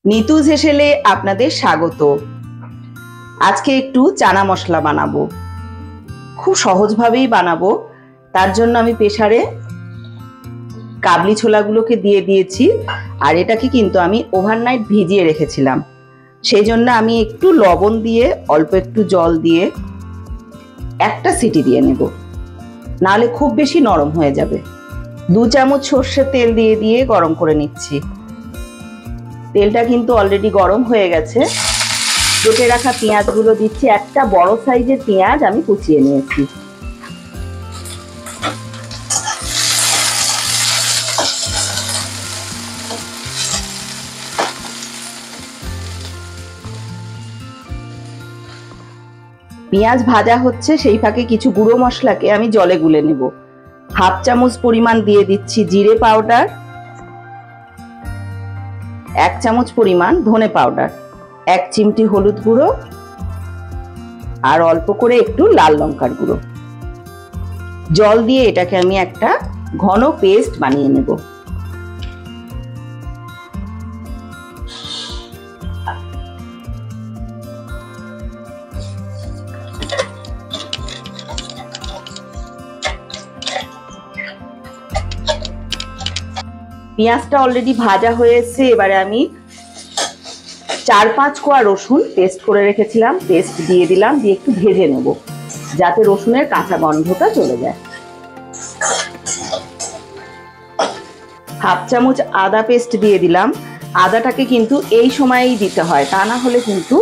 নিতুজ হেসেলে আপনাদের স্বাগত। আজকে একটু চানা মশলা বানাবো, খুব সহজভাবেই বানাবো। তার জন্য আমি প্রেসারে কাবলি ছোলাগুলোকে দিয়ে দিয়েছি, আর এটাকে কিন্তু আমি ওভারনাইট ভিজিয়ে রেখেছিলাম। সেই জন্য আমি একটু লবণ দিয়ে অল্প একটু জল দিয়ে একটা সিটি দিয়ে নেব, নাহলে খুব বেশি নরম হয়ে যাবে। 2 চামচ সর্ষের তেল দিয়ে গরম করে নিচ্ছি। তেলটা কিন্তু অলরেডি গরম হয়ে গেছে। কেটে রাখা পেঁয়াজগুলো দিচ্ছি। একটা বড় সাইজের পেঁয়াজ আমি কুচিয়ে নিয়েছি। পেঁয়াজ ভাজা হচ্ছে, সেই ফাঁকে কিছু গুঁড়ো মশলাকে আমি জলে গুলে নেব। 1/2 চামচ পরিমাণ দিয়ে দিচ্ছি জিরে পাউডার, 1 চামচ পরিমাণ ধনে পাউডার, 1 চিমটি হলুদ গুঁড়ো, আর অল্প করে একটু লাল লঙ্কার গুঁড়ো। জল দিয়ে এটাকে আমি একটা ঘন পেস্ট বানিয়ে নেব। পেঁয়াজটা অলরেডি ভাজা হয়েছে। এবারে আমি 4-5 কোয়া রসুন পেস্ট করে রেখেছিলাম, পেস্ট দিয়ে দিলাম, দিয়ে একটু ভেজে নেব যাতে রসুনের কাঁচা গন্ধটা চলে যায়। 1/2 চামচ আদা পেস্ট দিয়ে দিলাম। আদাটাকে কিন্তু এই সময়েই দিতে হয়, তা না হলে কিন্তু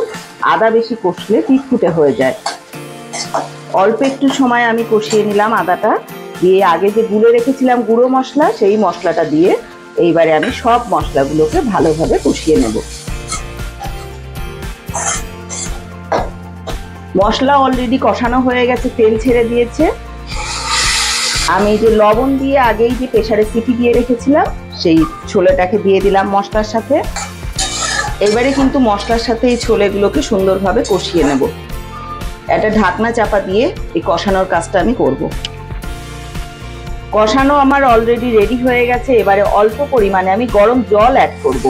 আদা বেশি কষলে পিটকুটে হয়ে যায়। অল্প একটু সময় আমি কষিয়ে নিলাম আদাটা দিয়ে। আগে যে গুলে রেখেছিলাম গুঁড়ো মশলা, সেই মশলাটা দিয়ে এইবারে আমি সব মশলাগুলোকে ভালোভাবে কষিয়ে নেব। মশলা অলরেডি কষানো হয়ে গেছে, তেল ছেড়ে দিয়েছে। আমি যে লবণ দিয়ে আগেই যে প্রেসারে সিটি দিয়ে রেখেছিলাম, সেই ছোলেটাকে দিয়ে দিলাম মশলার সাথে। এবারে কিন্তু মশলার সাথে এই ছোলেগুলোকে সুন্দরভাবে কষিয়ে নেব। একটা ঢাকনা চাপা দিয়ে এই কষানোর কাজটা আমি করব। কষানো আমার অলরেডি রেডি হয়ে গেছে। এবারে অল্প পরিমাণে আমি গরম জল অ্যাড করব।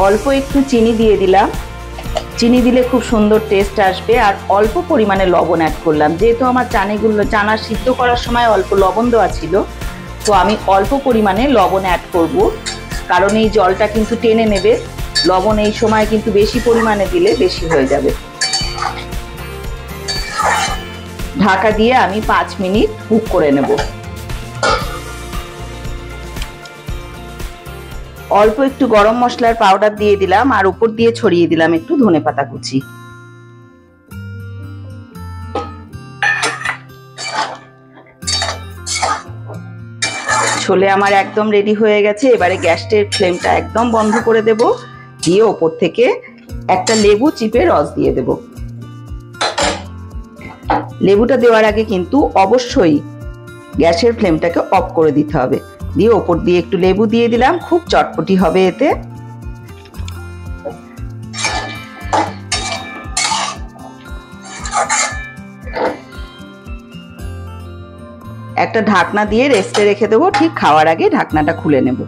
অল্প একটু চিনি দিয়ে দিলাম। চিনি দিলে খুব সুন্দর টেস্ট আসবে। আর অল্প পরিমাণে লবণ অ্যাড করলাম, যেহেতু আমার চানা সিদ্ধ করার সময় অল্প লবণ দেওয়া ছিল, তো আমি অল্প পরিমাণে লবণ অ্যাড করব, কারণ এই জলটা কিন্তু টেনে নেবে। লবণ এই সময় কিন্তু বেশি পরিমাণে দিলে বেশি হয়ে যাবে। ঢাকা দিয়ে আমি 5 মিনিট কুক করে নেব। অল্প একটু গরম মশলার পাউডার দিয়ে দিলাম, আর উপর দিয়ে ছড়িয়ে দিলাম একটু ধনেপাতা কুচি। ছোলে আমার একদম রেডি হয়ে গেছে। এবারে গ্যাসের ফ্লেমটা একদম বন্ধ করে দেব, দিয়ে ওপর থেকে একটা লেবু চিপে রস দিয়ে দেব। লেবুটা দেওয়ার আগে কিন্তু অবশ্যই গ্যাসের ফ্লেমটাকে অফ করে দিতে হবে। দিয়ে ওপর দিয়ে একটু লেবু দিয়ে দিলাম, খুব চটপটি হবে এতে। একটা ঢাকনা দিয়ে রেস্টে রেখে দেবো, ঠিক খাওয়ার আগে ঢাকনাটা খুলে নেব।